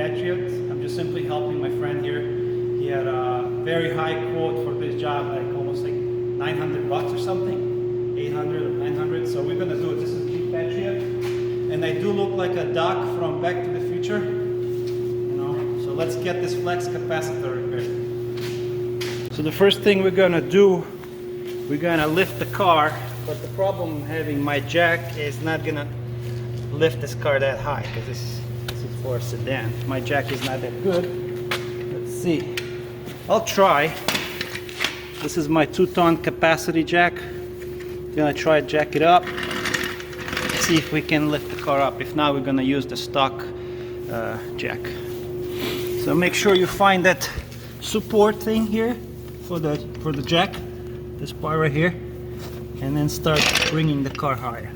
Patriot. I'm just simply helping my friend here. He had a very high quote for this job, like almost like 900 bucks or something, 800 or 900. So we're gonna do it. This is Jeep Patriot, and I do look like a Doc from Back to the Future, you know. So let's get this flex capacitor repaired. So the first thing we're gonna do, we're gonna lift the car, but the problem having my jack is not gonna lift this car that high because this is for a sedan. My jack is not that good. Let's see. I'll try. This is my 2-ton capacity jack. Gonna try to jack it up. See if we can lift the car up. If not, we're gonna use the stock jack. So make sure you find that support thing here for the jack. This part right here, and then start bringing the car higher.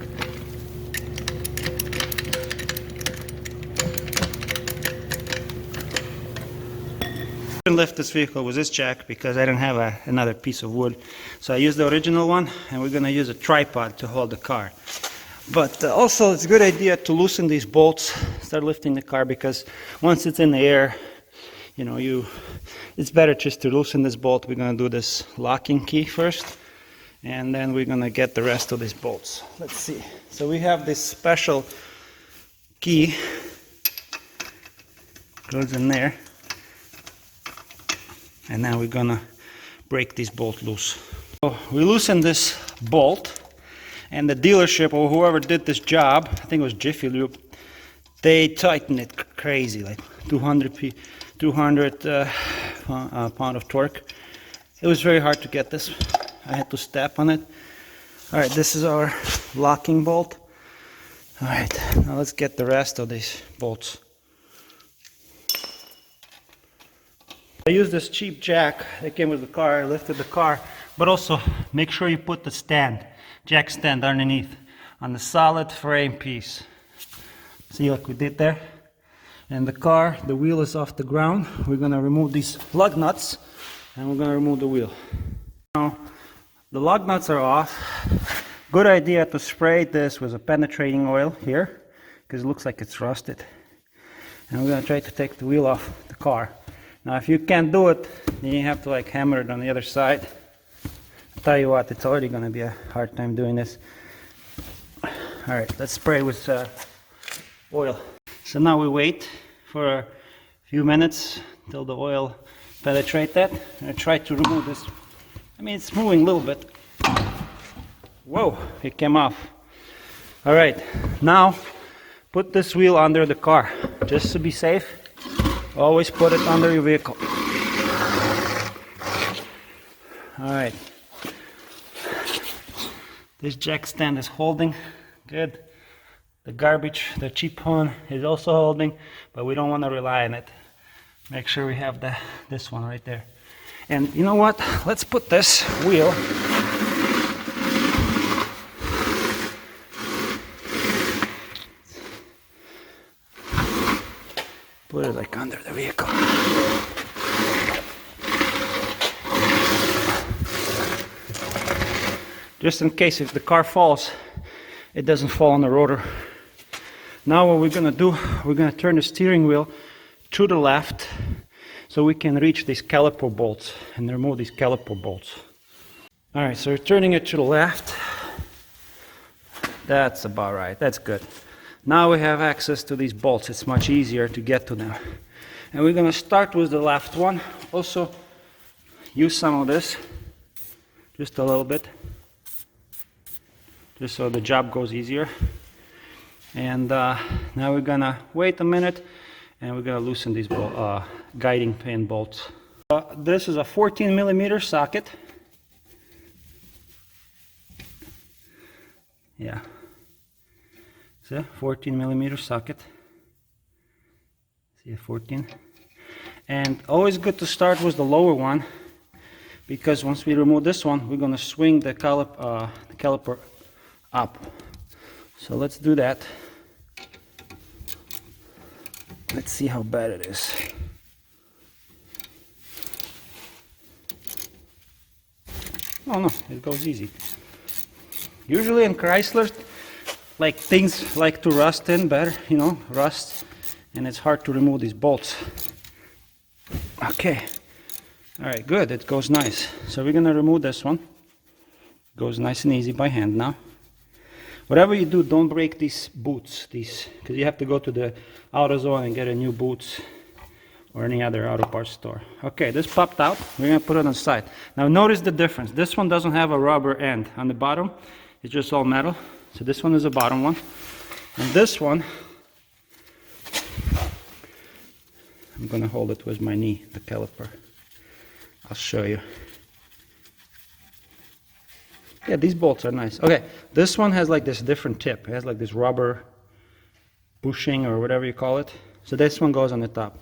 I couldn't lift this vehicle with this jack because I didn't have another piece of wood, so I used the original one, and we're gonna use a tripod to hold the car. But also it's a good idea to loosen these bolts, start lifting the car, because once it's in the air, you know, it's better just to loosen this bolt. We're gonna do this locking key first, and then we're gonna get the rest of these bolts. Let's see. So we have this special key, goes in there, and now we're gonna break this bolt loose. So we loosened this bolt, and the dealership or whoever did this job, I think it was Jiffy Lube, they tightened it crazy, like 200 pound of torque. It was very hard to get this. I had to step on it. All right, this is our locking bolt. All right, now let's get the rest of these bolts. I used this cheap jack that came with the car. I lifted the car, but also make sure you put the stand, jack stand underneath on the solid frame piece. See like we did there? And the car, the wheel is off the ground. We're gonna remove these lug nuts, and we're gonna remove the wheel. Now, the lug nuts are off. Good idea to spray this with a penetrating oil here, because it looks like it's rusted. And we're gonna try to take the wheel off the car. Now, if you can't do it, then you have to like hammer it on the other side. I'll tell you what, it's already gonna be a hard time doing this. All right, let's spray with oil. So now we wait for a few minutes till the oil penetrates that. I try to remove this. I mean, it's moving a little bit. Whoa, it came off. All right, now put this wheel under the car, just to be safe. Always put it under your vehicle. All right. This jack stand is holding good. The garbage, the cheap one, is also holding, but we don't want to rely on it. Make sure we have this one right there. And you know what? Let's put this wheel put it like under the vehicle. Just in case if the car falls, it doesn't fall on the rotor. Now what we're gonna do, we're gonna turn the steering wheel to the left so we can reach these caliper bolts and remove these caliper bolts. All right, so we're turning it to the left. That's about right, that's good. Now we have access to these bolts. It's much easier to get to them. And we're gonna start with the left one. Also use some of this, just a little bit, just so the job goes easier. And now we're gonna wait a minute, and we're gonna loosen these guiding pin bolts. This is a 14mm socket. Yeah. See, 14mm socket. See, a 14. And always good to start with the lower one, because once we remove this one, we're gonna swing the caliper up. So let's do that. Let's see how bad it is. Oh no, it goes easy. Usually in Chrysler, like things like to rust in better, you know, rust and it's hard to remove these bolts. Okay, all right, good, it goes nice. So we're gonna remove this one. Goes nice and easy by hand now. Whatever you do, don't break these boots, because you have to go to the AutoZone and get a new boots or any other auto parts store. Okay, this popped out. We're gonna put it on the side. Now notice the difference. This one doesn't have a rubber end on the bottom. It's just all metal. So this one is the bottom one. And this one, I'm gonna hold it with my knee, the caliper. I'll show you. Yeah, these bolts are nice. Okay, this one has like this different tip. It has like this rubber bushing or whatever you call it. So this one goes on the top.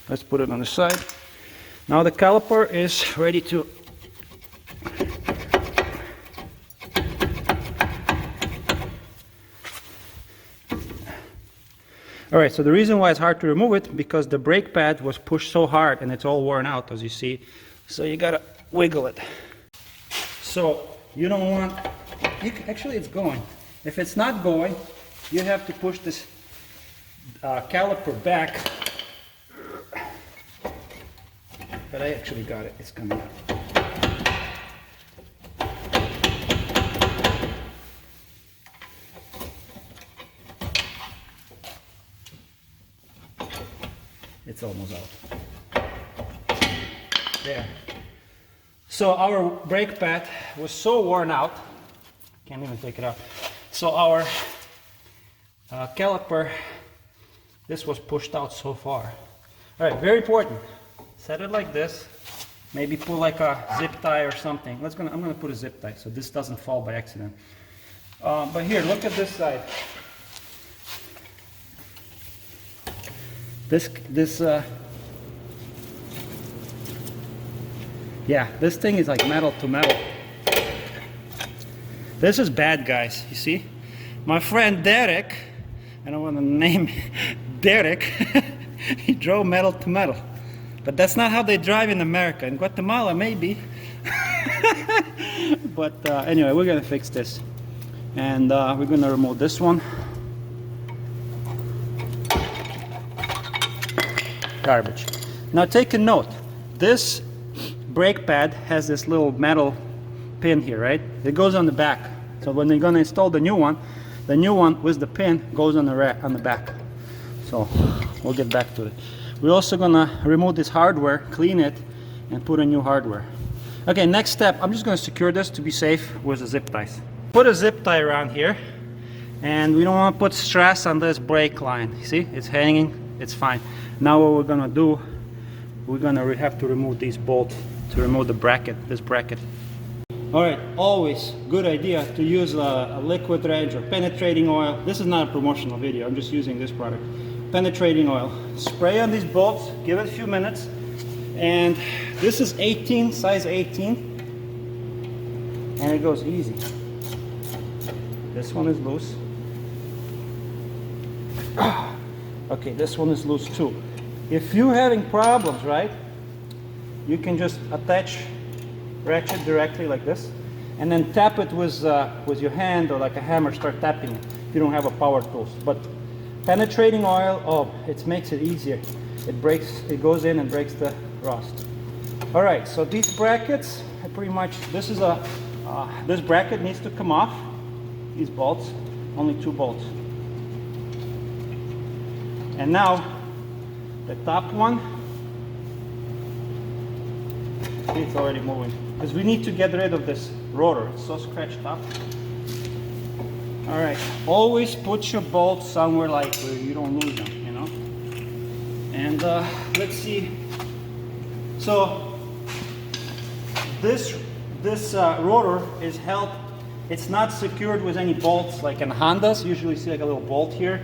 Let's put it on the side. Now the caliper is ready to all right, so the reason why it's hard to remove it, because the brake pad was pushed so hard and it's all worn out, as you see. So you gotta wiggle it. So you don't want, actually it's going. If it's not going, you have to push this caliper back. But I actually got it, it's coming out. It's almost out. There. So our brake pad was so worn out, can't even take it out. So our caliper, this was pushed out so far. All right, very important. Set it like this. Maybe put like a zip tie or something. I'm gonna put a zip tie so this doesn't fall by accident. But here, look at this side. Yeah, this thing is like metal to metal. This is bad, guys, you see? My friend Derek, I don't want to name Derek, he drove metal to metal. But that's not how they drive in America. In Guatemala, maybe. But anyway, we're gonna fix this. And we're gonna remove this one. Garbage. Now take a note. This brake pad has this little metal pin here, right? It goes on the back. So when you're gonna install the new one with the pin goes on the back. So we'll get back to it. We're also gonna remove this hardware, clean it, and put a new hardware. Okay, next step, I'm just gonna secure this to be safe with the zip ties. Put a zip tie around here, and we don't want to put stress on this brake line. You see, it's hanging, it's fine. Now what we're gonna do, we're gonna have to remove these bolts to remove the bracket, this bracket. All right, always good idea to use a liquid wrench or penetrating oil. This is not a promotional video, I'm just using this product. Penetrating oil. Spray on these bolts, give it a few minutes. And this is 18, size 18. And it goes easy. This one is loose. Okay, this one is loose too. If you're having problems, right, you can just attach ratchet directly like this, and then tap it with your hand or like a hammer. Start tapping it if you don't have a power tool. But penetrating oil, oh, it makes it easier. It goes in and breaks the rust. All right, so these brackets, pretty much, this bracket needs to come off. These bolts, only 2 bolts. And now the top one, see, it's already moving, because we need to get rid of this rotor. It's so scratched up. All right, always put your bolts somewhere like where you don't lose them, you know. And let's see. So this rotor is held. It's not secured with any bolts like in Hondas. Usually see like a little bolt here.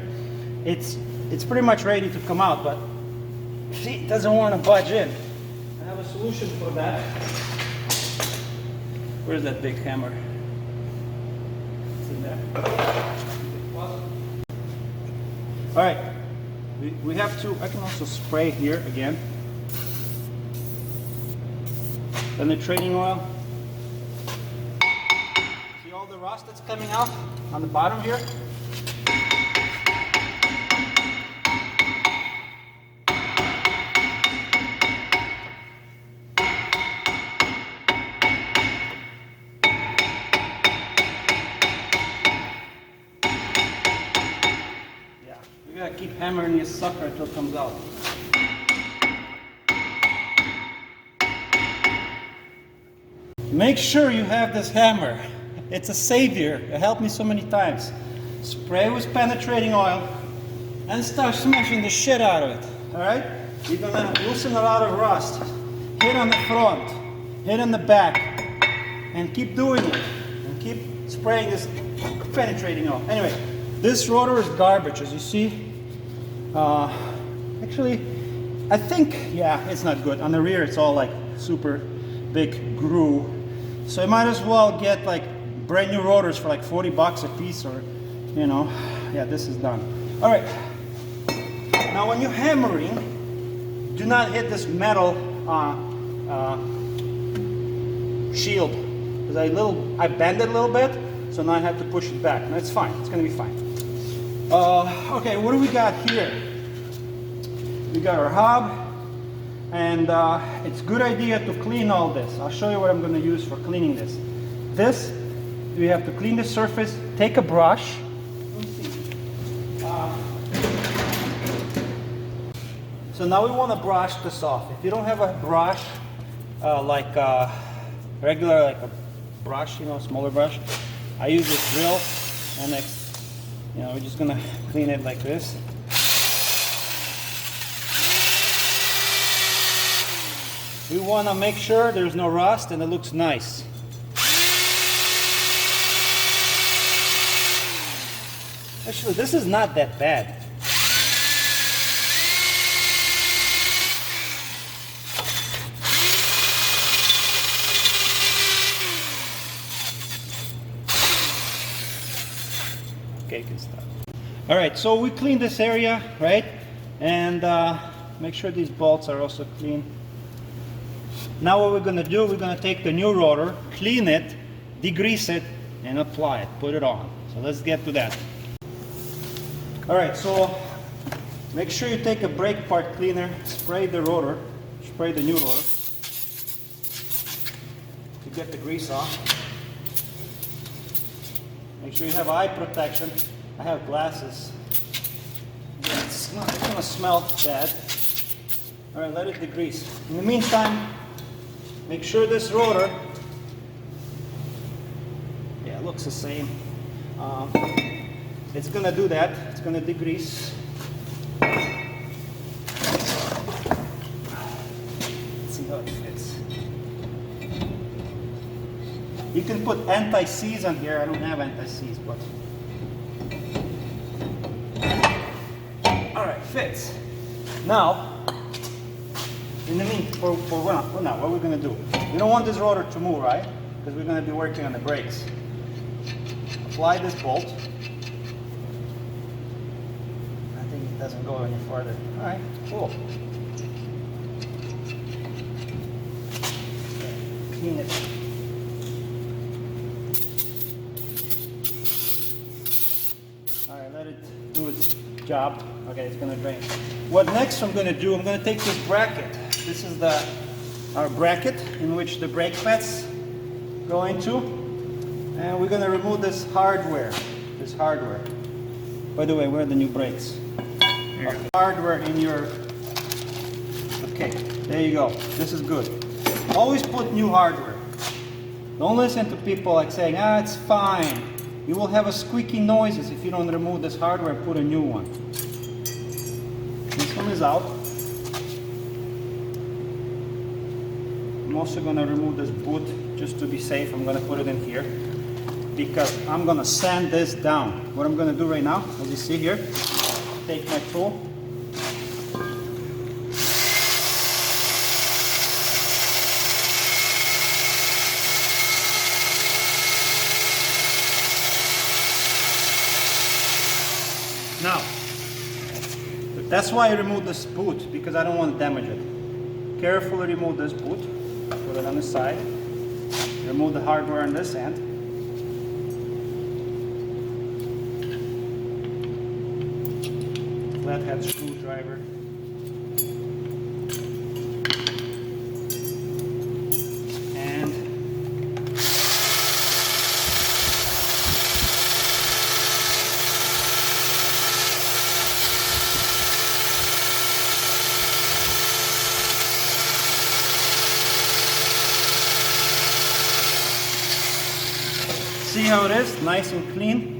It's pretty much ready to come out, but see, it doesn't want to budge in. I have a solution for that. Where's that big hammer? It's in there. All right, we have to, I can also spray here again. Penetrating oil. See all the rust that's coming out on the bottom here? hammering this sucker until it comes out. Make sure you have this hammer. It's a savior. It helped me so many times. Spray with penetrating oil and start smashing the shit out of it. Alright? You're gonna loosen a lot of rust. Hit on the front, hit on the back, and keep doing it. And keep spraying this penetrating oil. Anyway, this rotor is garbage, as you see. Actually, I think, yeah, it's not good. On the rear, it's all like super big groove. So you might as well get like brand new rotors for like 40 bucks a piece, or, you know, yeah, this is done. All right. Now, when you're hammering, do not hit this metal shield, because I bend it a little bit, so now I have to push it back. No, it's fine. It's gonna be fine. Okay, what do we got here? We got our hub. And it's a good idea to clean all this. I'll show you what I'm going to use for cleaning this. This, we have to clean the surface. Take a brush. So now we want to brush this off. If you don't have a brush, like a regular, like a brush, you know, smaller brush, I use this drill, and we're just going to clean it like this. We want to make sure there's no rust and it looks nice. Actually, this is not that bad. Okay, you can stop. All right, so we clean this area, right? And make sure these bolts are also clean. Now what we're going to do, we're going to take the new rotor, clean it, degrease it, and apply it, put it on. So let's get to that. Alright, so make sure you take a brake part cleaner, spray the rotor, spray the new rotor to get the grease off. Make sure you have eye protection. I have glasses. It's not going to smell bad. Alright, let it degrease. In the meantime, make sure this rotor, yeah, it looks the same. It's going to do that. It's going to degrease. Let's see how it fits. You can put anti-seize on here. I don't have anti-seize, but... Alright, fits. Now, in the meantime, for now, what we're going to do? We don't want this rotor to move, right? Because we're going to be working on the brakes. Apply this bolt. I think it doesn't go any further. All right, cool. Clean it. All right, let it do its job. Okay, it's going to drain. What next I'm going to do, I'm going to take this bracket. This is our bracket in which the brake pads go into, and we're going to remove this hardware. By the way, where are the new brakes? Okay. Hardware in your... Okay, there you go. This is good. Always put new hardware. Don't listen to people like saying, it's fine. You will have a squeaky noises if you don't remove this hardware and put a new one. This one is out. I'm also going to remove this boot just to be safe. I'm going to put it in here because I'm going to sand this down. What I'm going to do right now, as you see here, take my tool. Now, that's why I removed this boot, because I don't want to damage it. Carefully remove this boot, put it on the side, remove the hardware on this end. Flathead screwdriver. see how it is, nice and clean.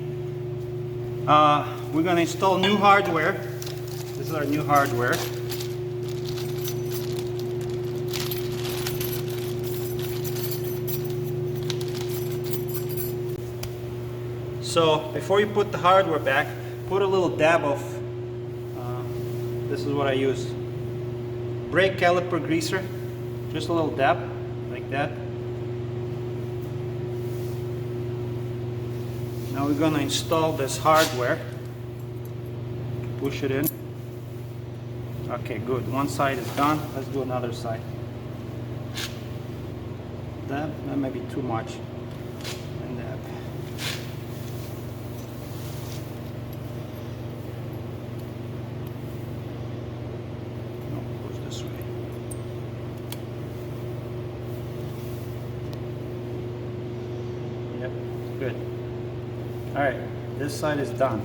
We're going to install new hardware. This is our new hardware. So before you put the hardware back, put a little dab of, this is what I use, brake caliper greaser, just a little dab, like that. Now we're going to install this hardware, push it in. Okay, good, one side is done, let's do another side. That may be too much. And that. No, push this way. Yep, good. All right, this side is done.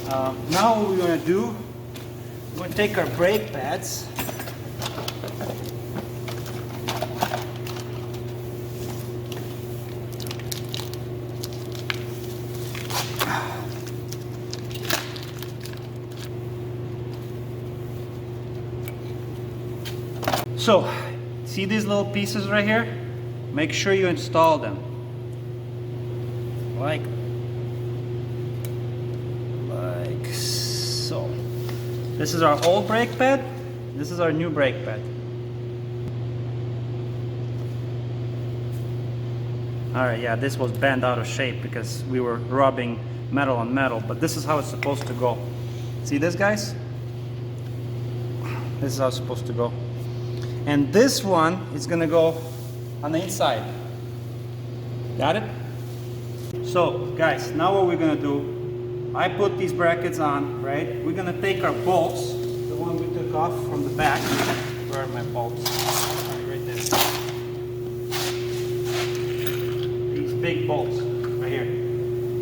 Now what we're going to do, we're going to take our brake pads. So, see these little pieces right here? Make sure you install them. Like so. This is our old brake pad. This is our new brake pad. Alright, yeah, this was bent out of shape because we were rubbing metal on metal, but this is how it's supposed to go. See this, guys? This is how it's supposed to go. And this one is gonna go on the inside. Got it? So, guys, now what we're gonna do, I put these brackets on, right? We're gonna take our bolts, the one we took off from the back. Where are my bolts? Right there. These big bolts, right here.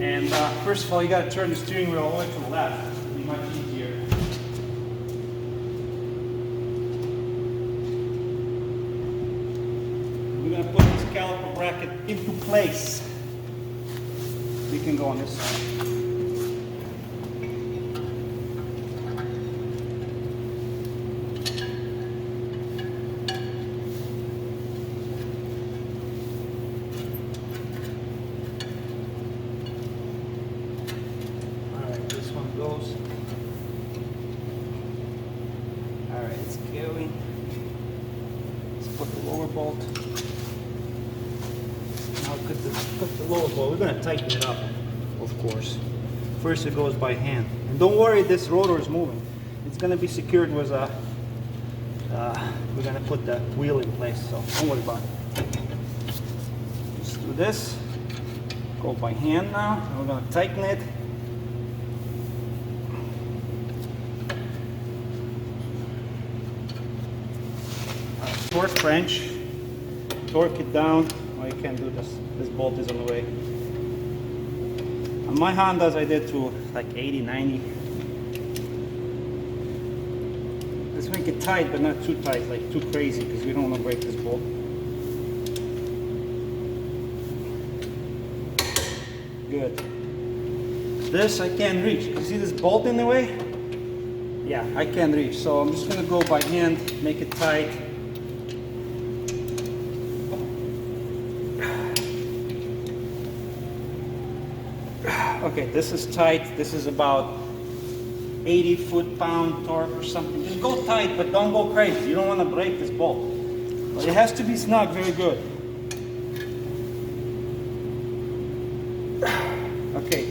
And first of all, you gotta turn the steering wheel all the way to the left. It'll be much easier. We're gonna put this caliper bracket into place. We can go on this side. Alright, this one goes. Alright, it's going. Let's put the lower bolt. Now put the lower bolt. We're going to tighten it up, of course. First it goes by hand. And don't worry, this rotor is moving. It's going to be secured with a, we're going to put the wheel in place, so don't worry about it. Just do this. Go by hand now. And we're going to tighten it. Torque wrench. Torque it down. Oh, you can't do this. This bolt is on the way. On my Hondas, I did to like 80, 90. Let's make it tight, but not too tight, like too crazy, because we don't want to break this bolt. Good. This I can't reach. You see this bolt in the way? Yeah, I can't reach. So I'm just going to go by hand, make it tight. Okay, this is tight. This is about 80 foot-pound torque or something. Just go tight, but don't go crazy. You don't want to break this bolt. But it has to be snug very good. Okay.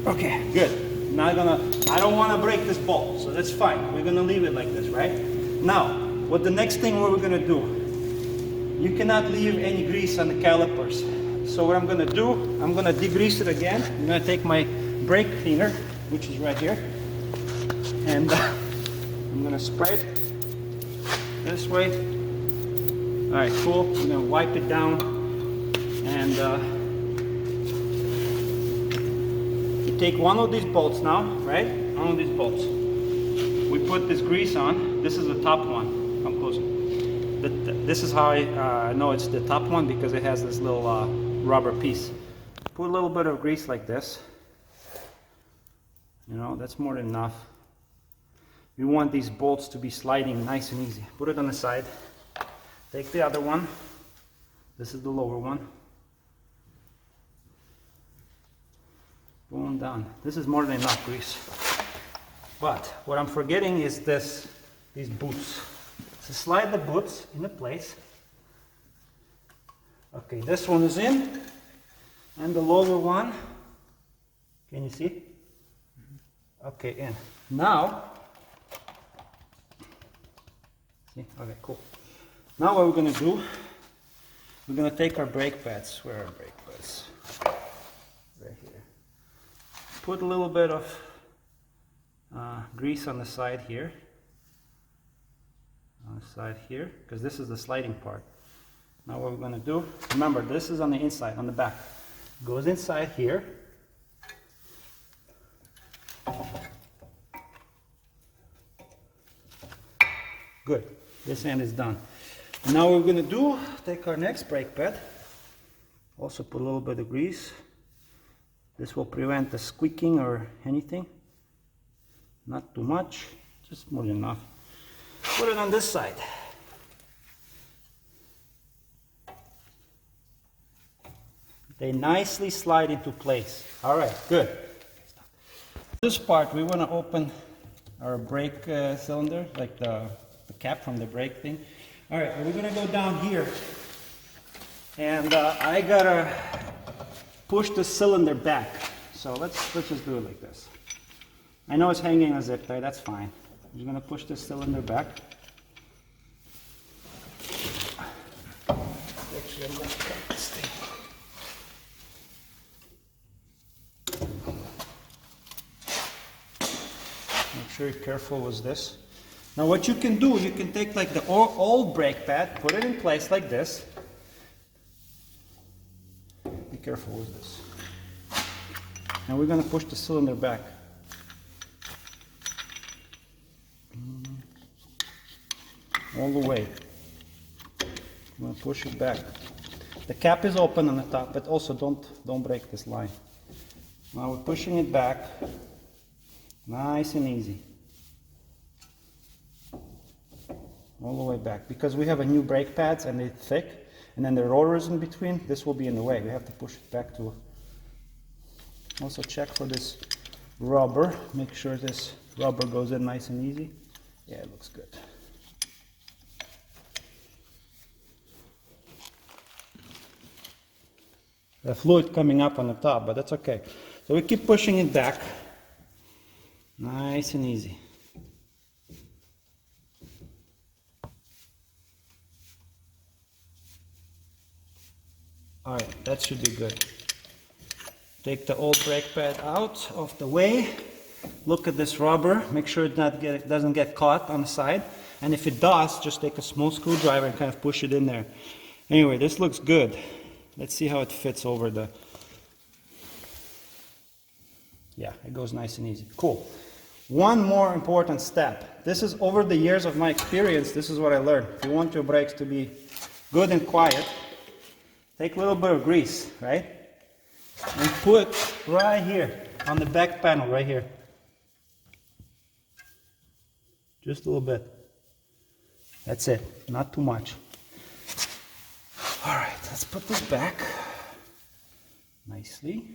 Okay, good. Now I don't want to break this bolt, so that's fine. We're gonna leave it like this, right? Now, what the next thing we're gonna do? You cannot leave any grease on the calipers. So what I'm going to do, I'm going to degrease it again. I'm going to take my brake cleaner, which is right here, and I'm going to spray it this way. All right, cool. I'm going to wipe it down, and you take one of these bolts now, right? One of these bolts. We put this grease on. This is the top one. Come closer. This is how I know it's the top one, because it has this little rubber piece. Put a little bit of grease like this. You know, that's more than enough. We want these bolts to be sliding nice and easy. Put it on the side. Take the other one. This is the lower one. Boom, down. This is more than enough grease. But what I'm forgetting is these boots. So slide the boots into place. Okay, this one is in, and the lower one, can you see? Okay, in. Now, see? Okay, cool. Now what we're going to do, we're going to take our brake pads. Where are our brake pads? Right here. Put a little bit of grease on the side here. On the side here, because this is the sliding part. Now what we're going to do, remember this is on the inside, on the back. Goes inside here. Good. This end is done. Now what we're going to do, take our next brake pad. Also put a little bit of grease. This will prevent the squeaking or anything. Not too much, just more than enough. Put it on this side. They nicely slide into place. All right, good. This part, we want to open our brake cylinder, like the cap from the brake thing. All right, we're going to go down here, and I gotta push the cylinder back. So let's just do it like this. I know it's hanging a zip tie, that's fine. I'm just going to push this cylinder back. Actually, I'm going to cut this thing. Make sure you're careful with this. Now what you can do, you can take like the old brake pad, put it in place like this. Be careful with this. And we're going to push the cylinder back. All the way. I'm going to push it back. The cap is open on the top, but also don't break this line. Now we're pushing it back, nice and easy. All the way back, because we have a new brake pads and they're thick, and then the rotors in between. This will be in the way. We have to push it back to. Also check for this rubber. Make sure this rubber goes in nice and easy. Yeah, it looks good. The fluid coming up on the top, but that's okay. So we keep pushing it back. Nice and easy. Alright, that should be good. Take the old brake pad out of the way. Look at this rubber. Make sure it doesn't get caught on the side. And if it does, just take a small screwdriver and kind of push it in there. Anyway, this looks good. Let's see how it fits over the... Yeah, it goes nice and easy. Cool. One more important step. This is over the years of my experience, this is what I learned. If you want your brakes to be good and quiet, take a little bit of grease, right? And put right here on the back panel, right here. Just a little bit. That's it, not too much. All right, let's put this back nicely.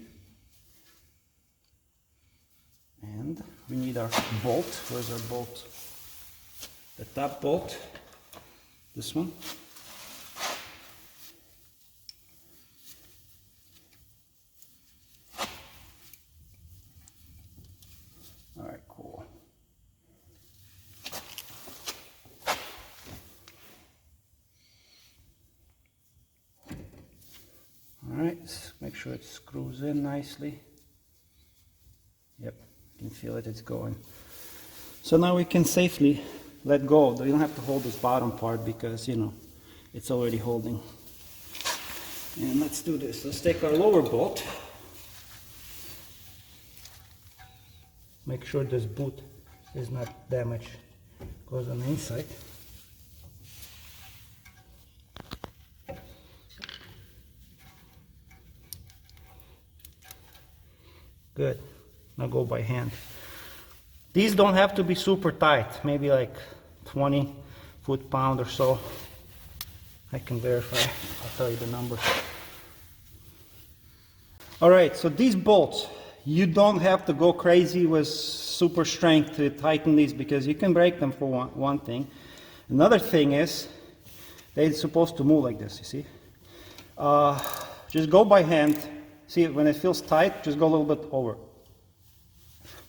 And we need our bolt. Where's our bolt? The top bolt. This one. All right, cool. All right, make sure it screws in nicely. Yep, you can feel it, it's going. So now we can safely let go. You don't have to hold this bottom part because, you know, it's already holding. And let's do this. Let's take our lower bolt. Make sure this boot is not damaged. Goes on the inside. Good. Now go by hand. These don't have to be super tight, maybe like 20 foot-pound or so. I can verify, I'll tell you the numbers. All right, so these bolts, you don't have to go crazy with super strength to tighten these because you can break them for one thing. Another thing is, they're supposed to move like this, you see? Just go by hand. See, when it feels tight, just go a little bit over.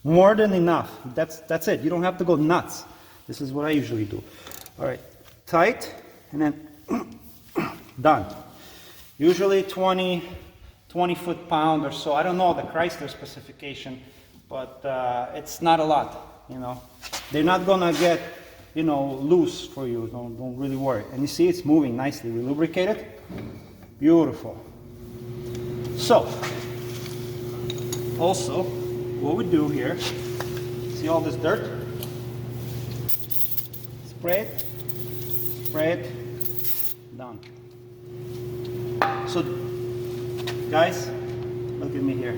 More than enough. That's it. You don't have to go nuts. This is what I usually do. All right, tight, and then done. Usually 20 foot-pound or so. I don't know the Chrysler specification, but it's not a lot, you know. They're not gonna get, you know, loose for you. Don't really worry. And you see it's moving nicely. We lubricate it. Beautiful. So, also, what we do here, see all this dirt? Spray it, done. So, guys, look at me here.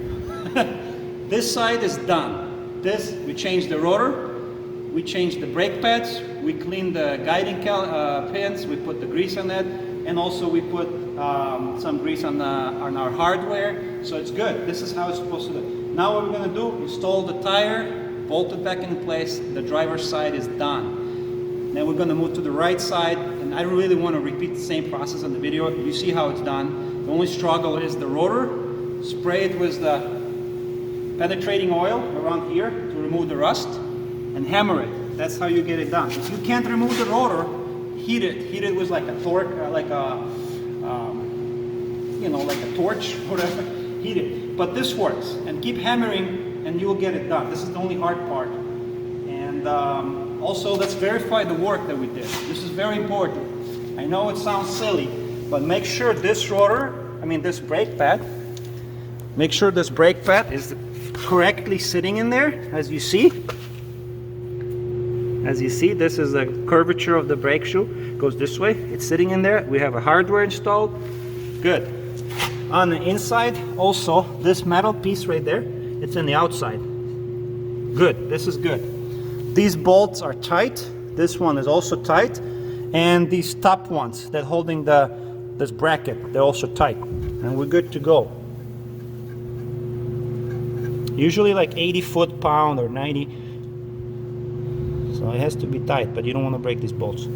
This side is done. This, we changed the rotor, we changed the brake pads, we cleaned the guiding pins, we put the grease on it, and also we put some grease on our hardware, so it's good. This is how it's supposed to look. Now what we're going to do, install the tire, bolt it back in place, the driver's side is done. Then we're going to move to the right side, and I really want to repeat the same process on the video. You see how it's done. The only struggle is the rotor. Spray it with the penetrating oil around here to remove the rust, and hammer it. That's how you get it done. If you can't remove the rotor, heat it. Heat it with like a torch, you know, like a torch, whatever. Heat it. But this works, and keep hammering, and you'll get it done. This is the only hard part. And also, let's verify the work that we did. This is very important. I know it sounds silly, but make sure this rotor, this brake pad, make sure this brake pad is correctly sitting in there, as you see. As you see, this is the curvature of the brake shoe. It goes this way. It's sitting in there. We have a hardware installed. Good. On the inside, also, this metal piece right there, it's in the outside. Good. This is good. These bolts are tight. This one is also tight. And these top ones that holding this bracket, they're also tight. And we're good to go. Usually like 80 foot-pound or 90. So it has to be tight, but you don't want to break these bolts.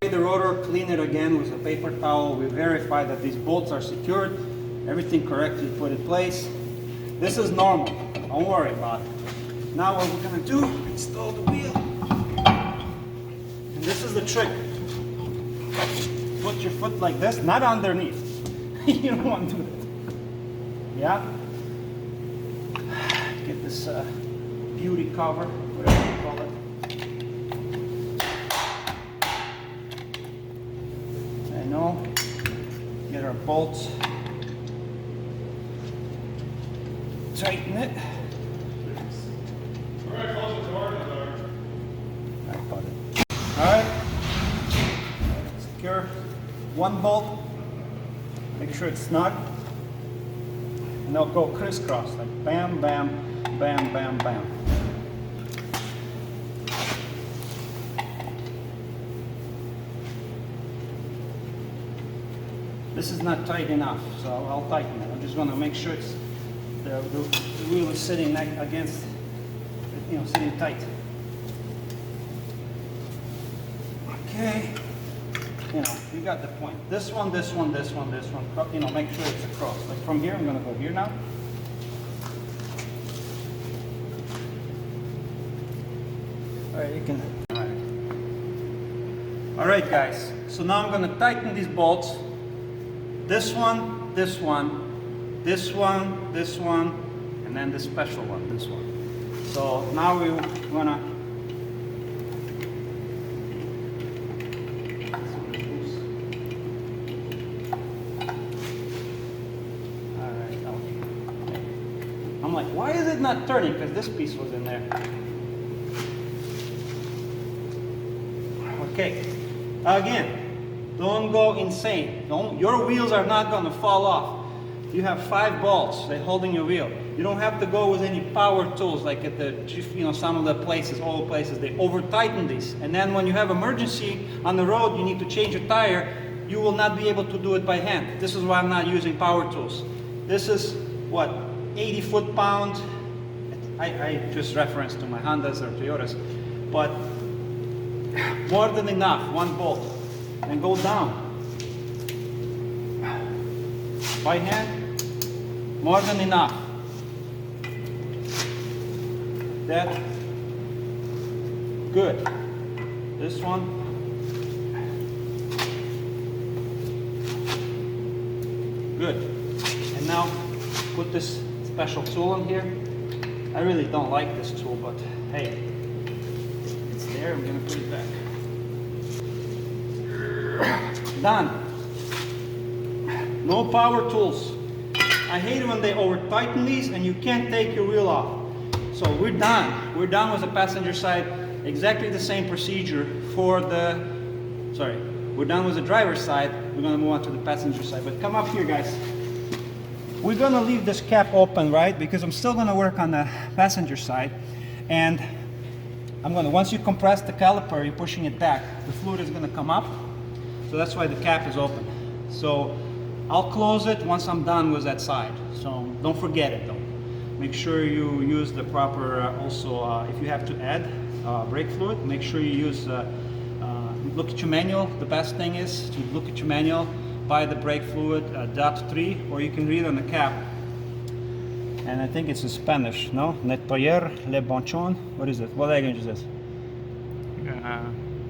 The rotor, clean it again with a paper towel. We verify that these bolts are secured, everything correctly put in place. This is normal, don't worry about it. Now what we're going to do, install the wheel. And this is the trick. Put your foot like this, not underneath. You don't want to do that. Yeah? Get this beauty cover, whatever you call it. Get our bolts, tighten it. Alright, close the door. I got it. Alright, secure one bolt, make sure it's snug, and they'll go crisscross, like bam, bam, bam, bam, bam. This is not tight enough, so I'll tighten it. I'm just going to make sure it's the wheel is sitting against, sitting tight. Okay, you got the point. This one, this one, this one, this one. Make sure it's across. Like from here, I'm going to go here now. All right, you can. All right, guys. So now I'm going to tighten these bolts. This one, this one, this one, this one, and then the special one, this one. So now we're gonna. Alright, okay. I'm like, why is it not turning? Because this piece was in there. Okay, again. Don't go insane. Your wheels are not going to fall off. You have 5 bolts. They're holding your wheel. You don't have to go with any power tools like at the, you know, some of the places, oil places, they over tighten these. And then when you have emergency on the road, you need to change a tire, you will not be able to do it by hand. This is why I'm not using power tools. This is what, 80 foot-pound. I just reference to my Hondas or Toyotas, but more than enough, one bolt, and go down. By hand, more than enough. That, good. This one, good. And now put this special tool in here. I really don't like this tool, but hey, it's there. I'm gonna put it back. Done. No power tools. I hate it when they over tighten these and you can't take your wheel off. So we're done. We're done with the passenger side. Exactly the same procedure for the, sorry, we're done with the driver's side. We're gonna move on to the passenger side. But come up here, guys. We're gonna leave this cap open, right? Because I'm still gonna work on the passenger side. And I'm gonna, once you compress the caliper, you're pushing it back, the fluid is gonna come up. So that's why the cap is open. So I'll close it once I'm done with that side. So don't forget it though. Make sure you use the proper, also if you have to add brake fluid, make sure you use, look at your manual. The best thing is to look at your manual, buy the brake fluid .3, or you can read on the cap. And I think it's in Spanish, no? Nettoyer le bonchon. What is it? What language is this?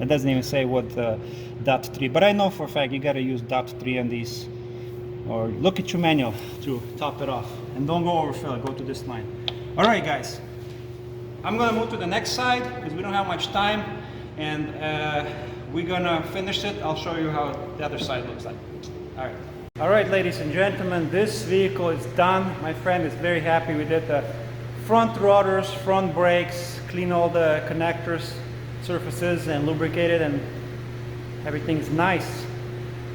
It doesn't even say what .3, but I know for a fact you gotta use .3 on these. Or look at your manual to top it off. And don't go overfill it, go to this line. All right, guys. I'm gonna move to the next side because we don't have much time. And we're gonna finish it. I'll show you how the other side looks like. All right. All right, ladies and gentlemen, this vehicle is done. My friend is very happy. We did the front rotors, front brakes, clean all the connectors, surfaces, and lubricated, and everything's nice.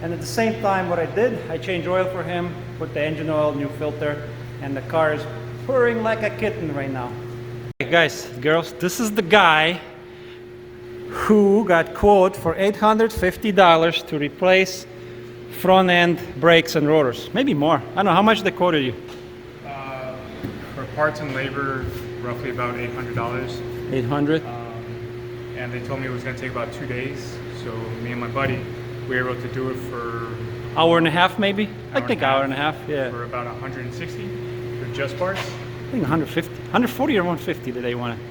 And at the same time, what I did, I changed oil for him, put the engine oil, new filter, and the car is purring like a kitten right now. Hey guys, girls, this is the guy who got quote for $850 to replace front end brakes and rotors. Maybe more. I don't know, how much they quoted you? For parts and labor, roughly about $800. 800? And they told me it was gonna take about 2 days. So me and my buddy, we were able to do it for Hour and a half maybe? I think hour and a half, yeah. For about 160 for just parts. I think 150, 140 or 150 did they want it?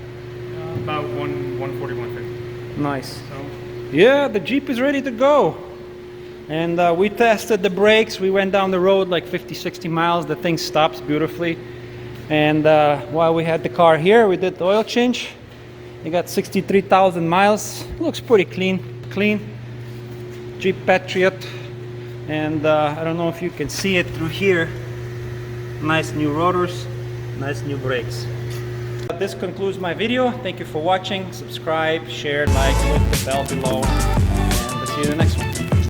About 140, 150. Nice. So, yeah, the Jeep is ready to go. And we tested the brakes. We went down the road like 50, 60 miles. The thing stops beautifully. And while we had the car here, we did the oil change. It got 63,000 miles. Looks pretty clean. Jeep Patriot. And I don't know if you can see it through here. Nice new rotors, nice new brakes. This concludes my video. Thank you for watching. Subscribe, share, like, click the bell below. And I'll see you in the next one.